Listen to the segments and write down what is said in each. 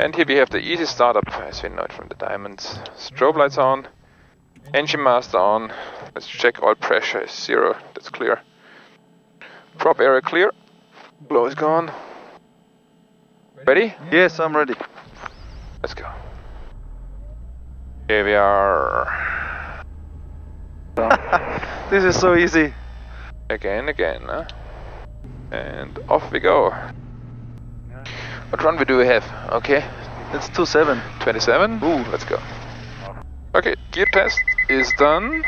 And here we have the easy startup, as we know it from the Diamonds. Strobe lights on, engine master on. Let's check oil pressure is 0, that's clear. Prop area clear, blow is gone. Ready? Yes, I'm ready. Let's go. Here we are. This is so easy. Again, huh? And off we go. What runway do we have? Okay. It's 27. 27? Ooh, let's go. Okay, gear test is done.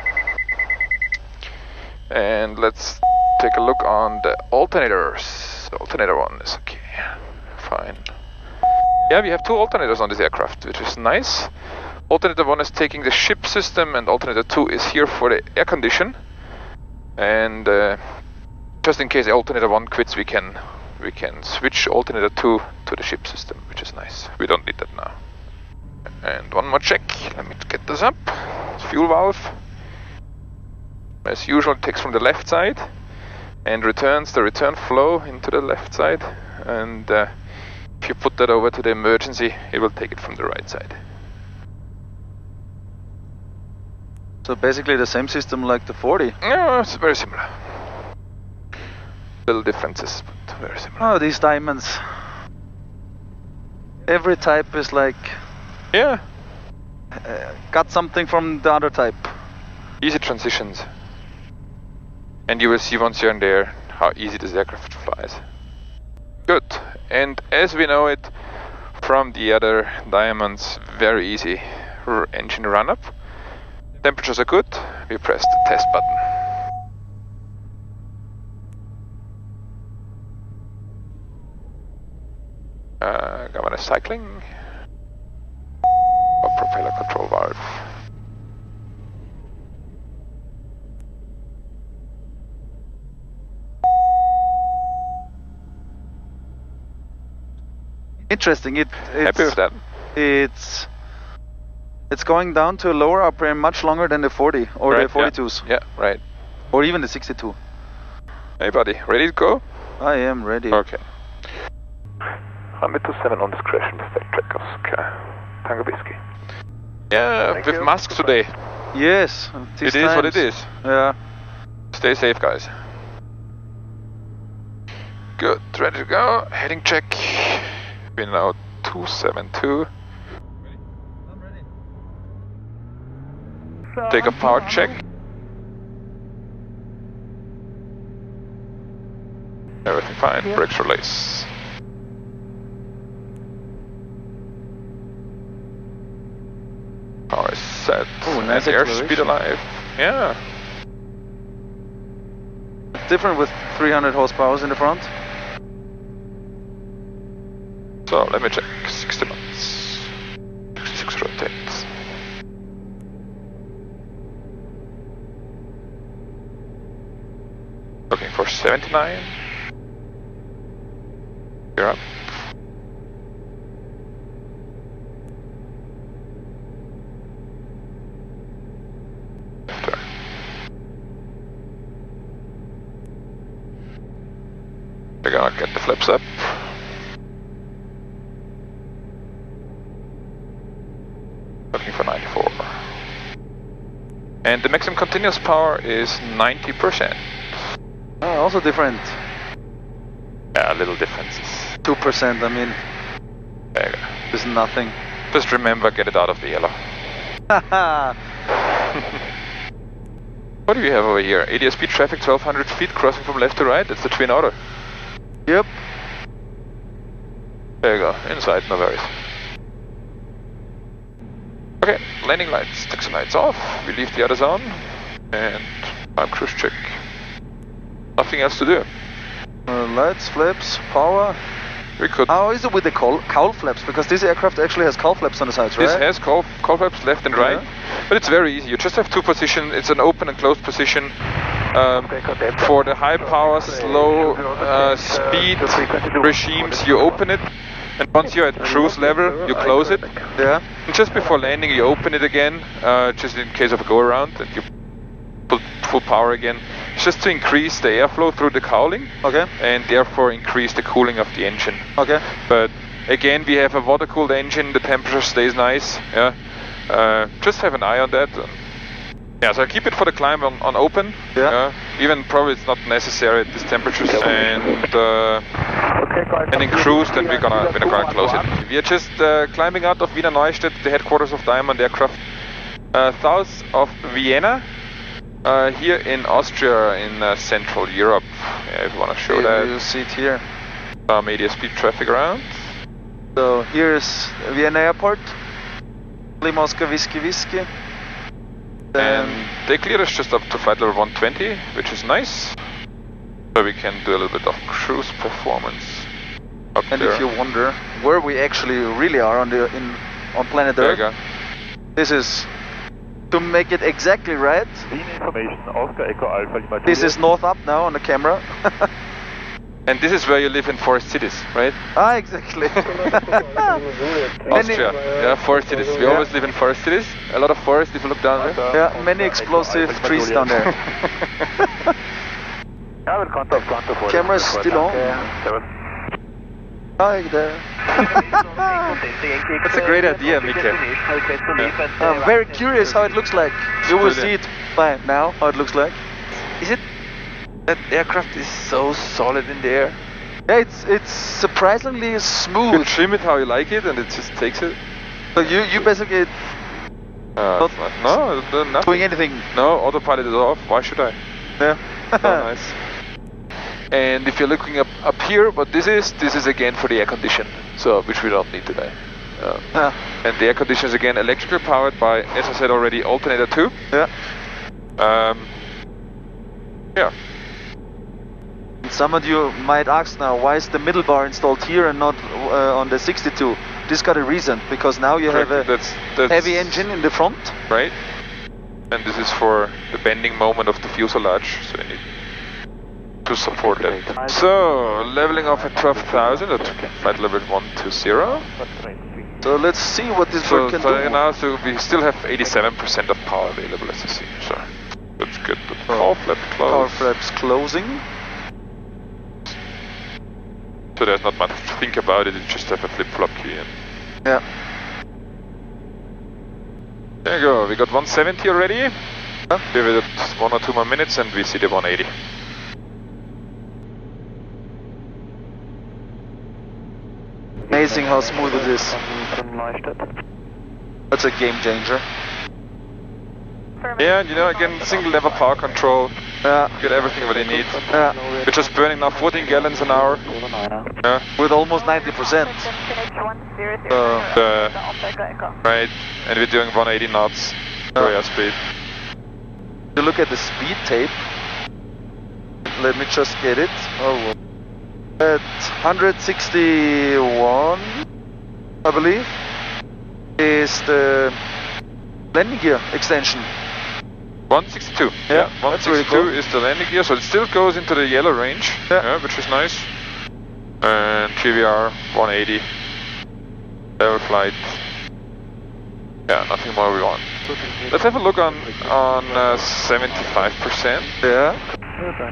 And let's take a look on the alternators. The alternator 1 is okay. Fine. Yeah, we have 2 alternators on this aircraft, which is nice. Alternator 1 is taking the ship system, and alternator 2 is here for the air condition. And just in case alternator 1 quits, we can switch alternator 2 to the ship system, which is nice. We don't need that now. And one more check. Let me get this up. Fuel valve. As usual, it takes from the left side and returns the return flow into the left side. And if you put that over to the emergency, it will take it from the right side. So basically the same system like the 40? No, it's very similar. Little differences, but very similar. Oh, these diamonds. Every type is like... Yeah. Got something from the other type. Easy transitions. And you will see once you're in there how easy this aircraft flies. Good. And as we know it from the other Diamonds, very easy engine run up. Temperatures are good. We press the test button. Governor cycling. Or propeller control valve. Interesting. Happy with that? It's going down to a lower RPM much longer than the 40 or right, the 42s. Yeah, right. Or even the 62. Hey buddy, ready to go? I am ready. Okay. 127 on discretion, effect check Oscar. Tango Whiskey. Yeah, Thank with you. masks today. Yes. It is what it is. Yeah. Stay safe, guys. Good, ready to go. Heading check. We're now 272. I'm ready. Take a power check. Everything fine, brakes release. Power is set. Ooh, nice and airspeed acceleration. alive. Yeah. Different with 300 horsepower in the front. So let me check. 60 knots. 66 rotates. Looking for 79. You're up. Turn. We're gonna get the flaps up. Looking for 94. And the maximum continuous power is 90%. Oh, also different. Yeah, little differences. 2%, I mean, There you go. there's nothing. Just remember, get it out of the yellow. Haha. What do we have over here? ADS-B traffic 1200 feet crossing from left to right. It's the twin otter. Yep. There you go. Inside, no worries. Okay, landing lights. Taxi lights off. We leave the others on. And time cruise check. Nothing else to do. Lights, flaps, power. We could. How is it with the cowl flaps? Because this aircraft actually has cowl flaps on the sides, right? This has cowl flaps left and right, Yeah. but it's very easy. You just have two positions. It's an open and closed position. For the high power, slow speed regimes, you open it, and once you're at cruise level, you close it. Yeah. And just before landing, you open it again, just in case of a go around, and you put full power again. It's just to increase the airflow through the cowling. Okay. And therefore increase the cooling of the engine. Okay. But Again, we have a water-cooled engine, the temperature stays nice, yeah. Just have an eye on that. Yeah, so keep it for the climb on open. Yeah. Even probably it's not necessary at these temperatures. And in cruise, then we're gonna close it. We are just climbing out of Wiener Neustadt, the headquarters of Diamond Aircraft, south of Vienna, here in Austria, in Central Europe. Yeah, if you want to show that. You see it here. Media speed traffic around. So here's Vienna Airport. Moscow Whiskey Whiskey. And they cleared us just up to flight level 120, which is nice. So we can do a little bit of cruise performance up and there. If you wonder where we actually really are on planet there Earth, you go. This is to make it exactly right. This is north up now on the camera. And this is where you live in forest cities, right? Ah, exactly. Austria, yeah, forest cities. We always live in forest cities. A lot of forest if you look down there. Yeah, many explosive trees down there. Camera is still on. Hi there. That's a great idea, Micke. I'm very curious how it looks like. You will see it by now, how it looks like. Is it? That aircraft is so solid in the air. Yeah, it's surprisingly smooth. You trim it how you like it, and it just takes it. So you basically not nothing. doing anything. No, autopilot is off. Why should I? Yeah. Oh, nice. And if you're looking up here, what this is again for the air condition, so which we don't need today. And the air condition is again electrically powered by, as I said already, alternator 2. Yeah. Yeah. Some of you might ask now, why is the middle bar installed here and not on the 62? This got a reason, because now you have a that's heavy engine in the front. Right. And this is for the bending moment of the fuselage, so you need to support that. So, leveling off at 12,000 at flight level 120. So let's see what this bird can do. Now, so we still have 87% of power available, as you see. So that's good. The power flap closed. Power flaps closing. So there's not much to think about it, you just have a flip-flop key. Yeah. There you go, we got 170 already. Give it 1 or 2 more minutes and we see the 180. Amazing how smooth it is. That's a game changer. Yeah, you know, again, single lever power control. Yeah. Get everything what you need. Yeah. We're just burning now 14 gallons an hour. Yeah. With almost 90%. Right, and we're doing 180 knots for speed. You look at the speed tape. Let me just get it. Oh, at 161, I believe, is the landing gear extension. 162. Yeah, 162 really cool. is the landing gear, so it still goes into the yellow range, which is nice. And here we are, 180. Level flight. Yeah, nothing more we want. Let's have a look on 75%. Yeah.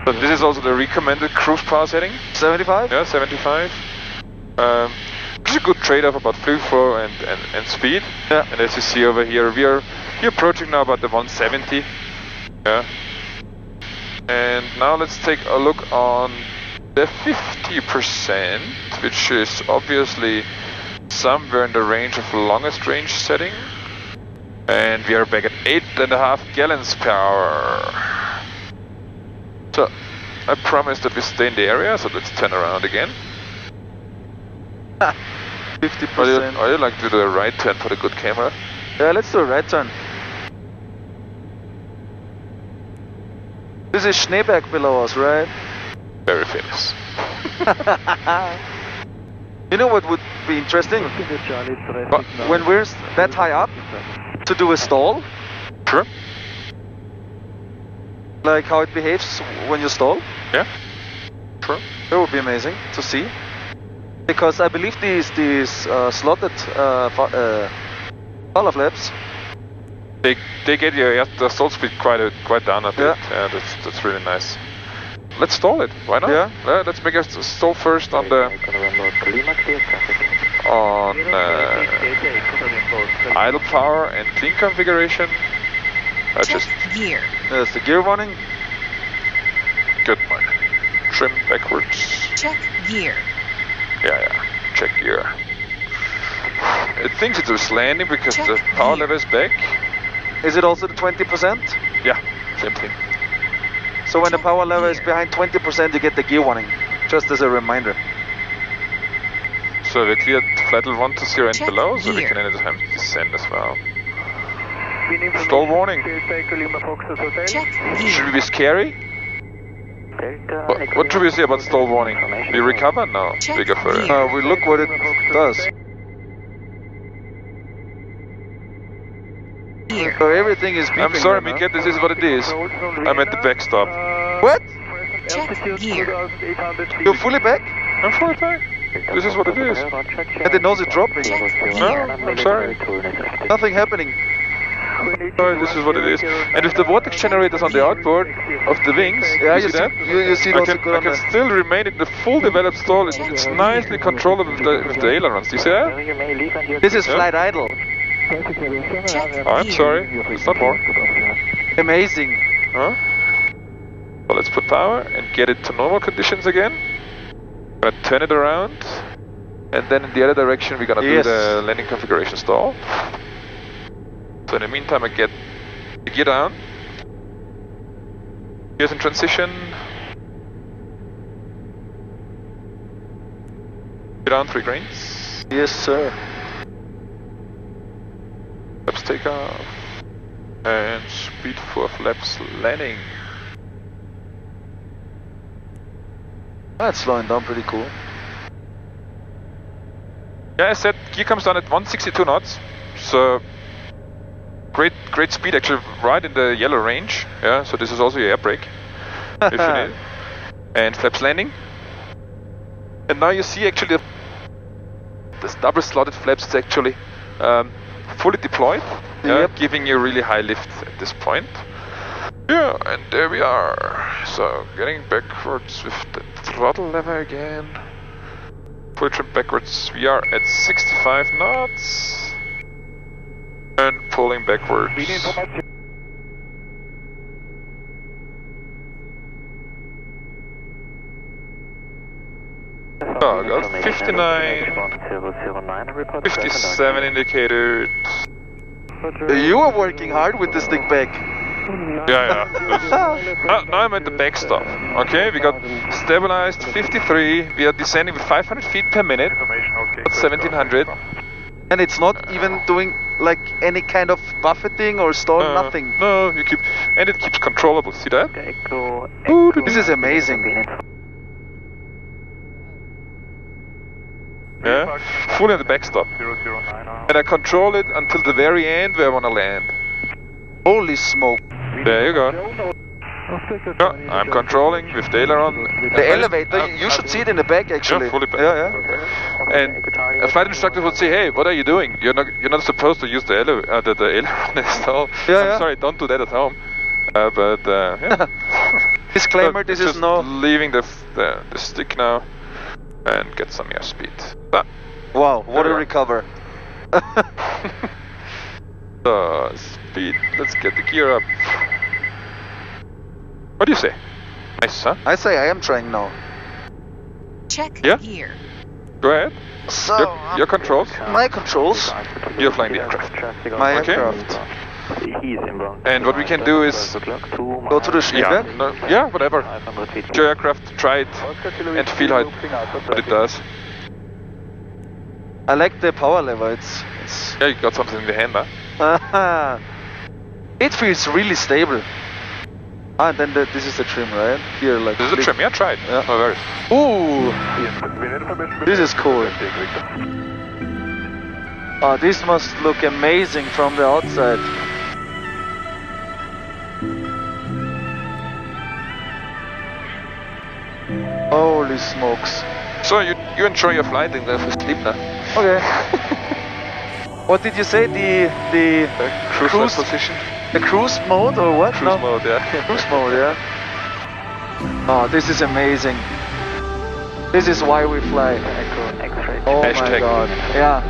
So this is also the recommended cruise power setting. 75? Yeah, 75. It's a good trade-off about fuel flow and speed. Yeah. And as you see over here, we're approaching now about the 170. Yeah. And now let's take a look on the 50%, which is obviously somewhere in the range of longest range setting. And we are back at 8.5 gallons per hour. So I promise that we stay in the area, so let's turn around again. 50%. Or you like to do a right turn for the good camera? Yeah, let's do a right turn. This is Schneeberg below us, right? Very famous. You know what would be interesting? When we're that high up, to do a stall. Sure. Like how it behaves when you stall. Yeah. Sure. That would be amazing to see. Because I believe these slotted power flaps, they get your the stall speed quite down a bit. Yeah, that's really nice. Let's stall it. Why not? Yeah. Let's make a stall first on the on idle power and clean configuration. Just gear. There's the gear warning. Good one. Trim backwards. Check gear. Yeah. Check gear. It thinks it was landing because Check the power gear. lever is back. Is it also the 20%? Yeah, same thing. So when the Check power lever is gear. behind 20%, you get the gear warning. Just as a reminder. So we cleared flight level 1 to 0 and Check below, so we gear. can anytime descend as well. Stall warning. Check Should gear. we be scary? What should we say about stall warning? We recover? No, Check we go further. gear. We look what it does. Gear. So everything is beeping. I'm sorry, now, Micke, this is what it is. I'm at the backstop. What? Check gear. You're fully back? I'm fully back. This is what it is. And it knows it's dropping. Check No, gear. I'm sorry. Nothing happening. Sorry, this is what it is. And with the vortex generators on the outboard of the wings, Yeah, you see that? you see it I also can, good I on can the... still remain in the full developed stall. It's nicely controllable with the ailerons. Do you see that? This is Yeah. flight idle. Check Oh, I'm gear. sorry. It's not more. Amazing. Huh? So let's put power and get it to normal conditions again. Gonna turn it around. And then in the other direction we're gonna Yes. do the landing configuration stall. So in the meantime I get the gear down. Gears in transition. Gear down 3 grains. Yes, sir. Flaps take off. And speed for flaps landing. That's slowing down pretty cool. Yeah, I said gear comes down at 162 knots. So great speed actually, right in the yellow range. Yeah, so this is also your air brake if you need. And flaps landing. And now you see actually this double slotted flaps is actually fully deployed. Yeah, Yep. giving you really high lift at this point. Yeah, and there we are. So getting backwards with the throttle lever again. Full trim backwards, we are at 65 knots. And pulling backwards. Oh, I got 59, 57 indicated. You are working hard with the stick back. Yeah. Now I'm at the backstop. Okay, we got stabilized 53. We are descending with 500 feet per minute. That's 1700. And it's not even doing like any kind of buffeting or stall, nothing. No, you keep, and it keeps controllable. See that? This is amazing. Yeah, fully at the backstop. And I control it until the very end where I want to land. Holy smoke. There you go. No, I'm controlling with the aileron. The elevator, you should see it in the back actually. Yeah, fully back. Yeah. And a flight instructor would say, "Hey, what are you doing? You're not supposed to use the aileron install. I'm sorry, don't do that at home." Yeah. Disclaimer, So this just is no... leaving the stick now and get some airspeed. Wow, what There a we recover. So speed. Let's get the gear up. What do you say? Nice, huh? I say I am trying now. Check Yeah? gear. Go ahead. So, Your controls. my controls, You're flying the aircraft. my Okay. aircraft. And what we can do is Go to the Schneeberg. whatever. Your aircraft, try it and feel what it does. I like the power lever, it's Yeah, you got something in the hand, huh? it feels really stable. Ah, and then this is the trim, right? Here, like... This is a trim, yeah, try it. Yeah. No worries. Ooh! This is cool. Oh, this must look amazing from the outside. Holy smokes. So you enjoy your flight and go for sleep now. Okay. What did you say? The Cruise position. The cruise mode or what? Cruise mode, yeah. Cruise mode, yeah. Oh, this is amazing. This is why we fly. Oh my my Hashtag. god. Yeah.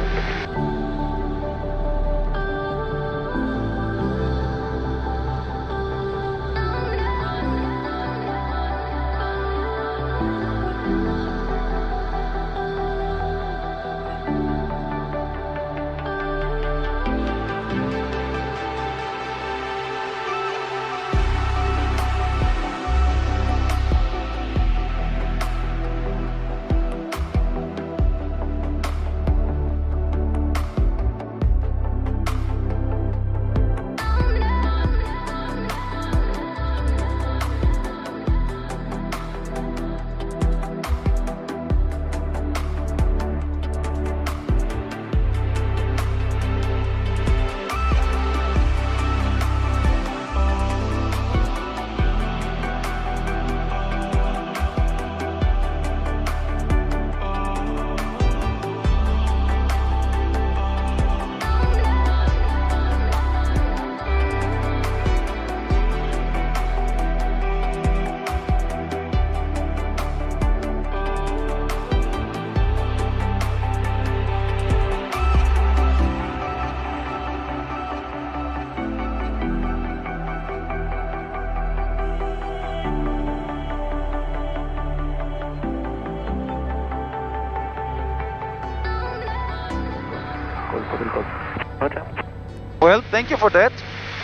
Well, thank you for that.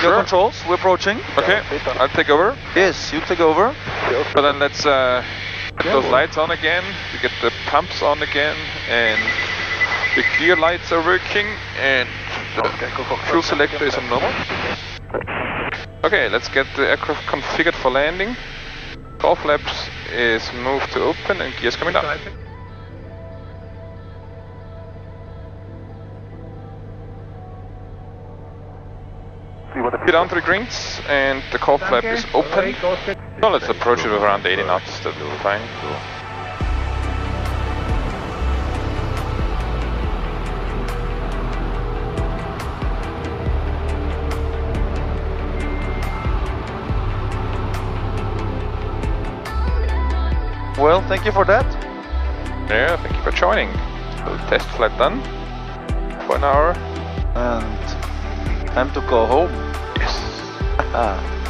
Your Sure. controls, we're approaching. Okay, I'll take over. Yes, you take over. But then let's get those lights on again. We get the pumps on again, and the gear lights are working, and the fuel selector is on normal. Okay, let's get the aircraft configured for landing. Call flaps is moved to open, and gears coming down. Get on 3 greens, and the call flap is open. So let's approach it with around 80 knots, that will be fine. Well, thank you for that. Yeah, thank you for joining. So test flight done for an hour. And time to go home. Yes. Ah.